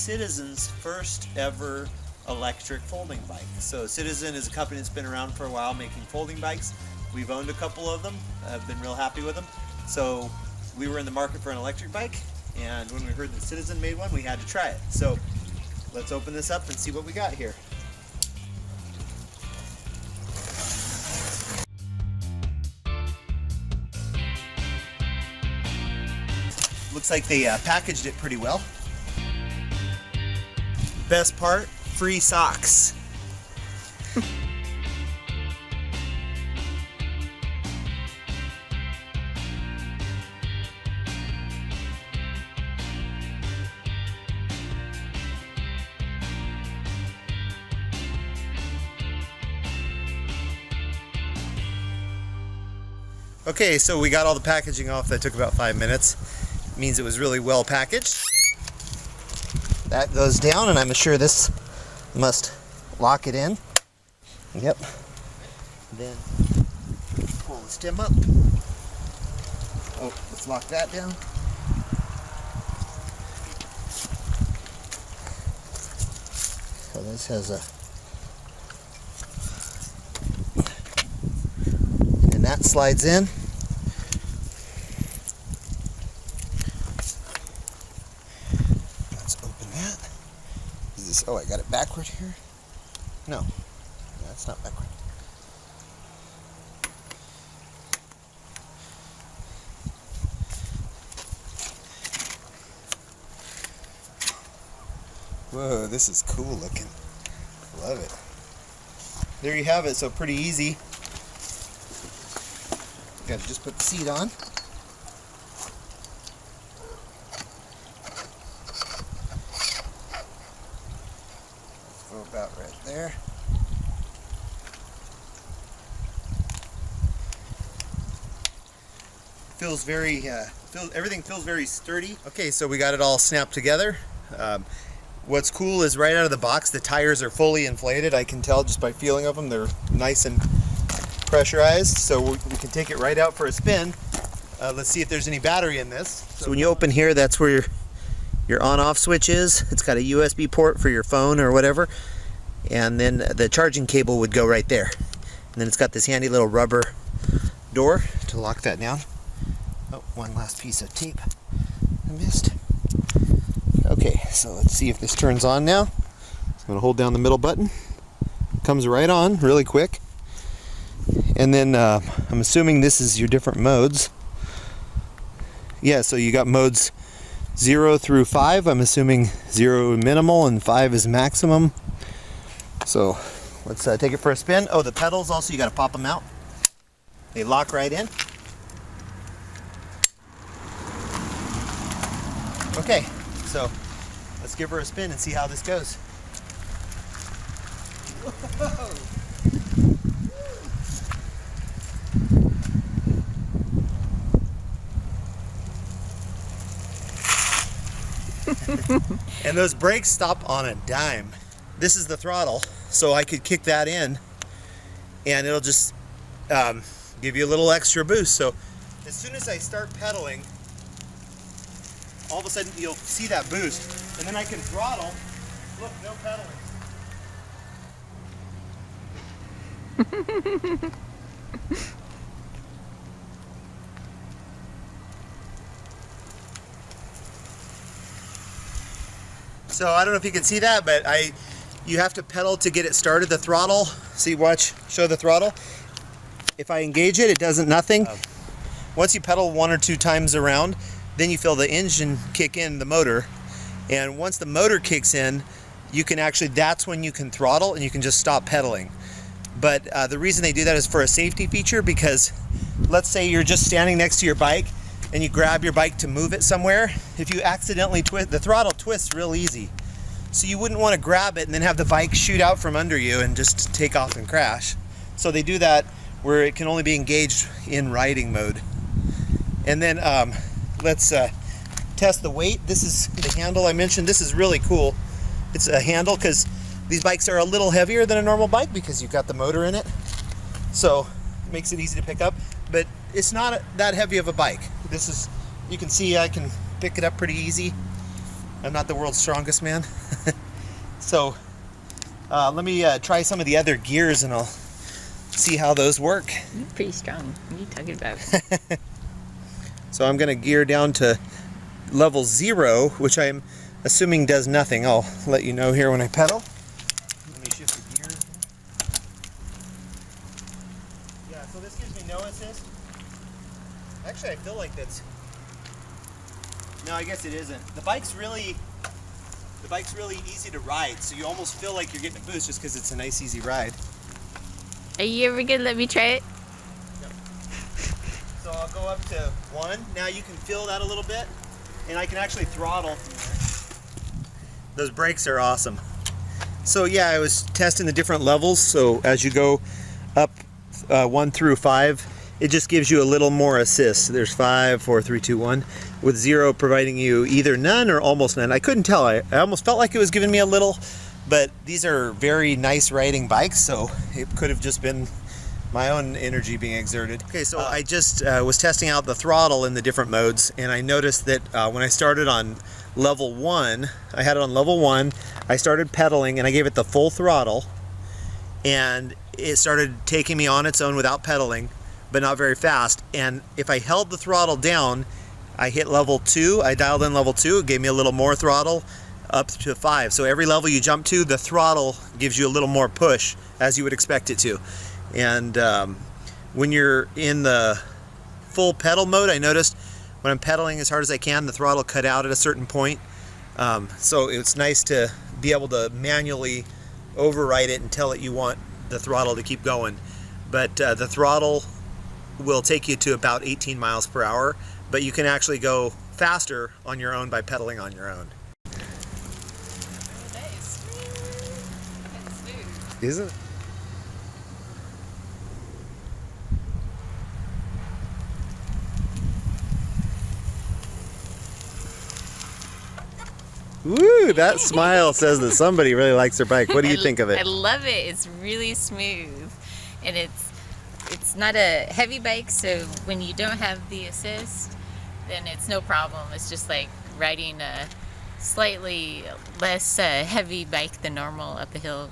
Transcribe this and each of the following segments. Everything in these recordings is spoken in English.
Citizen's first ever electric folding bike. So Citizen is a company that's been around for a while making folding bikes. We've owned a couple of them. I've been real happy with them. So we were in the market for an electric bike, and when we heard that Citizen made one, we had to try it. So let's open this up and see what we got here. Looks like they packaged it pretty well. Best part, free socks. Okay, so we got all the packaging off. That took about 5 minutes. It means it was really well packaged. That goes down, and I'm sure this must lock it in. Yep. Then pull the stem up. Oh, let's lock that down. So this has a, and that slides in. Oh, I got it backward here? No, that's not backward. Whoa, this is cool looking. Love it. There you have it, so pretty easy. Got to just put the seat on. About right there. Feels very, everything feels very sturdy. Okay, so we got it all snapped together. What's cool is right out of the box, the tires are fully inflated. I can tell just by feeling of them, they're nice and pressurized. So we can take it right out for a spin. Let's see if there's any battery in this. So when you open here, that's where your on-off switch is. It's got a USB port for your phone or whatever. And then the charging cable would go right there. And then it's got this handy little rubber door to lock that down. Oh, one last piece of tape I missed. Okay, so let's see if this turns on now. I'm going to hold down the middle button. Comes right on really quick. And then I'm assuming this is your different modes. Yeah, so you got modes 0 through 5. I'm assuming 0 minimal and 5 is maximum. So let's take it for a spin. Oh, the pedals also, you got to pop them out. They lock right in. Okay, so let's give her a spin and see how this goes. And those brakes stop on a dime. This is the throttle, so I could kick that in and it'll just give you a little extra boost. So as soon as I start pedaling, all of a sudden you'll see that boost, and then I can throttle. Look, no pedaling. So I don't know if you can see that, but you have to pedal to get it started. The throttle, see, watch, show the throttle. If I engage it, it does nothing. Once you pedal 1 or 2 times around, then you feel the engine kick in, the motor. And once the motor kicks in, you can actually, that's when you can throttle and you can just stop pedaling. But the reason they do that is for a safety feature, because let's say you're just standing next to your bike and you grab your bike to move it somewhere. If you accidentally twist, the throttle twists real easy. So you wouldn't want to grab it and then have the bike shoot out from under you and just take off and crash. So they do that where it can only be engaged in riding mode. And then let's test the weight. This is the handle I mentioned. This is really cool. It's a handle because these bikes are a little heavier than a normal bike because you've got the motor in it. So it makes it easy to pick up, but it's not that heavy of a bike. This is, you can see I can pick it up pretty easy. I'm not the world's strongest man. So let me try some of the other gears and I'll see how those work. You're pretty strong. What are you talking about? So I'm going to gear down to level 0, which I'm assuming does nothing. I'll let you know here when I pedal. Let me shift the gears. Yeah, so this gives me no assist. Actually, I feel like that's... No, I guess it isn't. The bike's really easy to ride, so you almost feel like you're getting a boost just because it's a nice, easy ride. Are you ever gonna let me try it? Yep. So I'll go up to 1. Now you can feel that a little bit, and I can actually throttle from there. Those brakes are awesome. So yeah, I was testing the different levels. So as you go up 1 through 5, it just gives you a little more assist. There's 5, 4, 3, 2, 1, with 0 providing you either none or almost none. I couldn't tell. I almost felt like it was giving me a little, but these are very nice riding bikes, so it could have just been my own energy being exerted. Okay, so I just was testing out the throttle in the different modes, and I noticed that when I started on level 1, I had it on level 1, I started pedaling and I gave it the full throttle, and it started taking me on its own without pedaling, but not very fast. And if I held the throttle down, I hit level 2, I dialed in level 2, it gave me a little more throttle, up to 5. So every level you jump to, the throttle gives you a little more push, as you would expect it to. And when you're in the full pedal mode, I noticed when I'm pedaling as hard as I can, the throttle cut out at a certain point. So it's nice to be able to manually override it and tell it you want the throttle to keep going. But the throttle will take you to about 18 miles per hour, but you can actually go faster on your own by pedaling on your own. Is it? Woo, that smile says that somebody really likes their bike. What do you think of it? I love it. It's really smooth, and it's not a heavy bike, so when you don't have the assist, then it's no problem. It's just like riding a slightly less heavy bike than normal up a hill.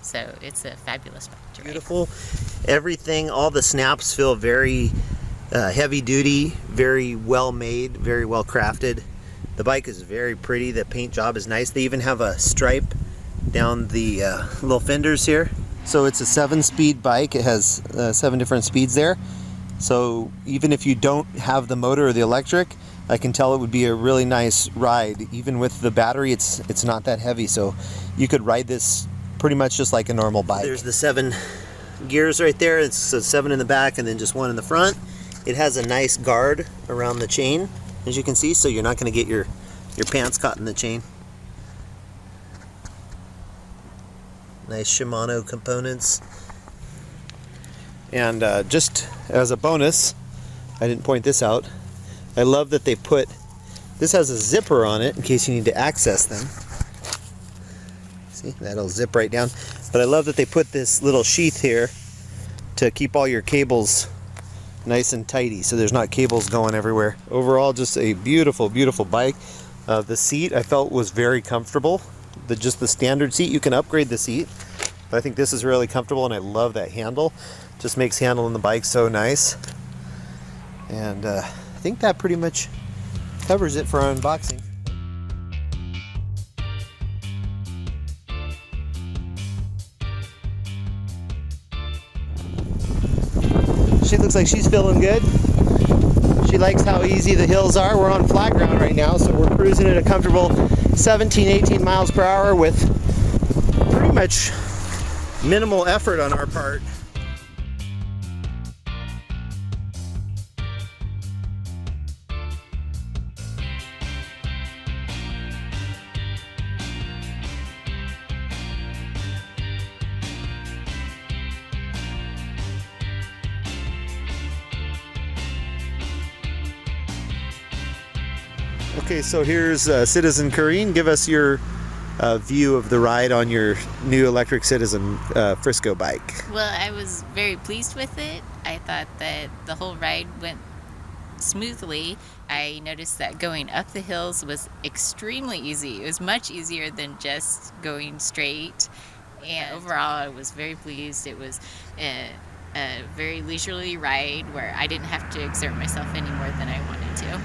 So it's a fabulous bike to ride. Beautiful. Everything, all the snaps feel very heavy duty, very well made, very well crafted. The bike is very pretty. The paint job is nice. They even have a stripe down the little fenders here. So it's a 7-speed bike. It has 7 different speeds there. So even if you don't have the motor or the electric, I can tell it would be a really nice ride. Even with the battery, it's not that heavy. So you could ride this pretty much just like a normal bike. There's the 7 gears right there. It's 7 in the back and then just 1 in the front. It has a nice guard around the chain, as you can see, so you're not going to get your pants caught in the chain. Nice Shimano components. And just as a bonus, I didn't point this out, I love that they put, this has a zipper on it in case you need to access them. See, that'll zip right down. But I love that they put this little sheath here to keep all your cables nice and tidy, so there's not cables going everywhere. Overall, just a beautiful, beautiful bike. The seat I felt was very comfortable. Just the standard seat, you can upgrade the seat, but I think this is really comfortable, and I love that handle. Just makes handling the bike so nice. And I think that pretty much covers it for our unboxing. She looks like she's feeling good. She likes how easy the hills are. We're on flat ground right now, so we're cruising at a comfortable 17, 18 miles per hour with pretty much minimal effort on our part. Okay, so here's Citizen Corrine. Give us your view of the ride on your new electric Citizen Frisco bike. Well, I was very pleased with it. I thought that the whole ride went smoothly. I noticed that going up the hills was extremely easy. It was much easier than just going straight. And overall, I was very pleased. It was a very leisurely ride where I didn't have to exert myself any more than I wanted to.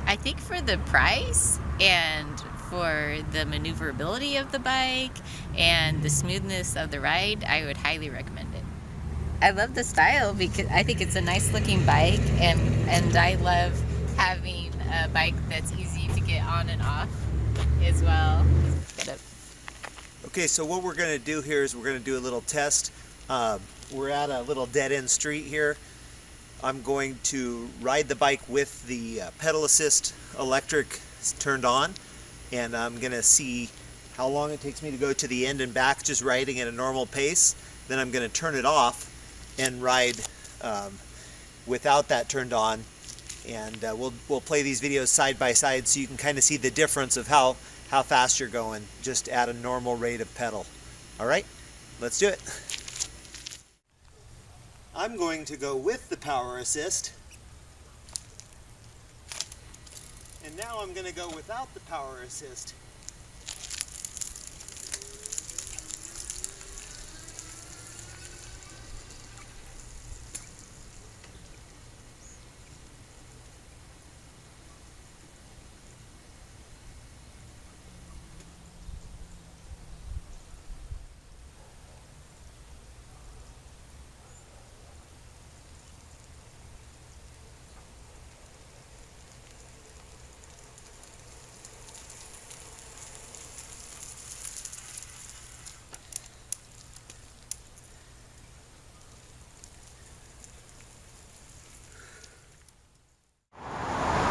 I think for the price and for the maneuverability of the bike and the smoothness of the ride, I would highly recommend it. I love the style because I think it's a nice looking bike, and I love having a bike that's easy to get on and off as well. Okay, so what we're going to do here is we're going to do a little test. We're at a little dead-end street here. I'm going to ride the bike with the pedal assist electric turned on, and I'm going to see how long it takes me to go to the end and back just riding at a normal pace. Then I'm going to turn it off and ride without that turned on, and we'll play these videos side by side so you can kind of see the difference of how fast you're going just at a normal rate of pedal. All right, let's do it. I'm going to go with the power assist, and now I'm going to go without the power assist.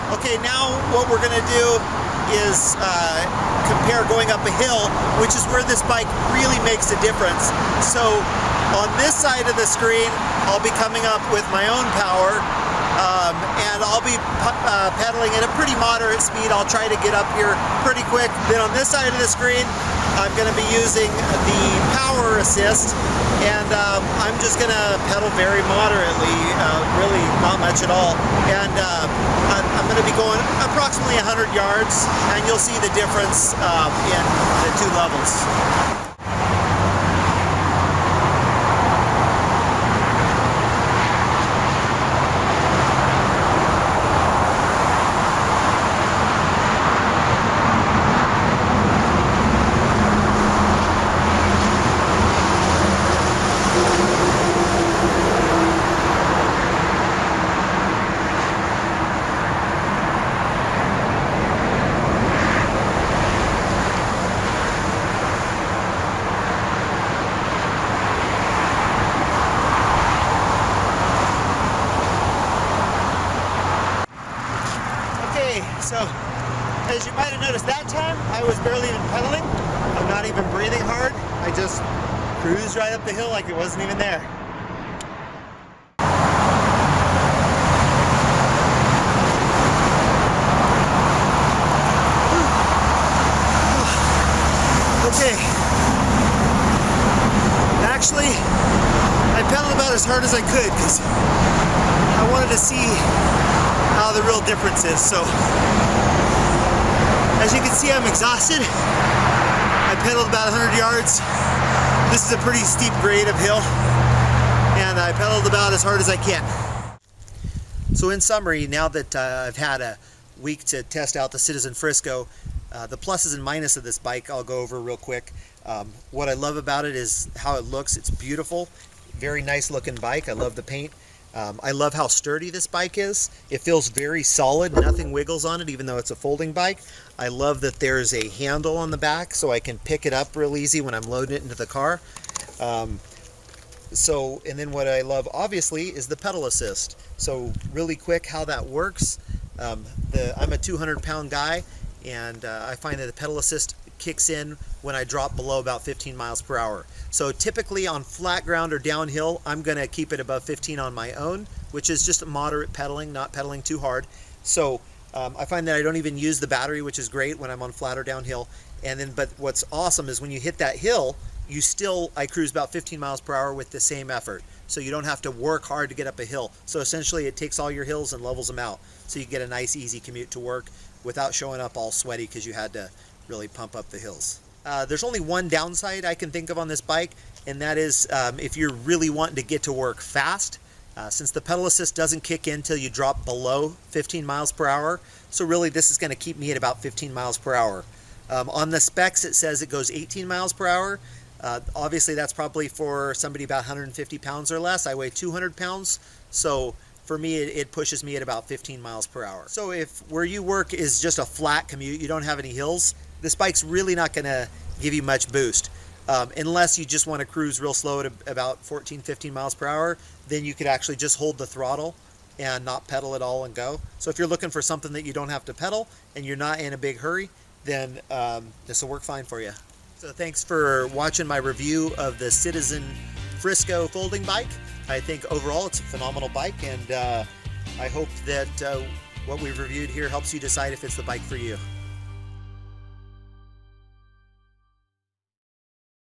Okay, now what we're going to do is compare going up a hill, which is where this bike really makes a difference. So on this side of the screen, I'll be coming up with my own power, and I'll be pedaling at a pretty moderate speed. I'll try to get up here pretty quick. Then on this side of the screen, I'm going to be using the power assist, and I'm just going to pedal very moderately, really not much at all. And I'm going to be going approximately 100 yards, and you'll see the difference in the two levels. So, as you might have noticed that time, I was barely even pedaling. I'm not even breathing hard. I just cruised right up the hill like it wasn't even there. Okay. Actually, I pedaled about as hard as I could because I wanted to see how the real difference is. So as you can see, I'm exhausted. I pedaled about 100 yards. This is a pretty steep grade of hill, and I pedaled about as hard as I can. So in summary, now that I've had a week to test out the Citizen Frisco, the pluses and minuses of this bike I'll go over real quick. What I love about it is how it looks. It's beautiful, very nice looking bike. I love the paint. I love how sturdy this bike is. It feels very solid, nothing wiggles on it even though it's a folding bike. I love that there's a handle on the back so I can pick it up real easy when I'm loading it into the car. And then what I love obviously is the pedal assist. So really quick how that works. I'm a 200-pound guy, and I find that the pedal assist kicks in when I drop below about 15 miles per hour. So typically on flat ground or downhill, I'm going to keep it above 15 on my own, which is just moderate pedaling, not pedaling too hard. So I find that I don't even use the battery, which is great when I'm on flat or downhill. But what's awesome is when you hit that hill, I cruise about 15 miles per hour with the same effort. so you don't have to work hard to get up a hill. So essentially it takes all your hills and levels them out, so you get a nice easy commute to work without showing up all sweaty because you had to really pump up the hills. There's only one downside I can think of on this bike, and that is if you're really wanting to get to work fast. Since the pedal assist doesn't kick in till you drop below 15 miles per hour, so really this is going to keep me at about 15 miles per hour. On the specs it says it goes 18 miles per hour. Obviously that's probably for somebody about 150 pounds or less. I weigh 200 pounds, so for me it pushes me at about 15 miles per hour. So if where you work is just a flat commute, you don't have any hills, this bike's really not going to give you much boost. Unless you just want to cruise real slow at about 14-15 miles per hour, then you could actually just hold the throttle and not pedal at all and go. So if you're looking for something that you don't have to pedal and you're not in a big hurry, then this will work fine for you. So thanks for watching my review of the Citizen Frisco folding bike. I think overall it's a phenomenal bike, and I hope that what we've reviewed here helps you decide if it's the bike for you.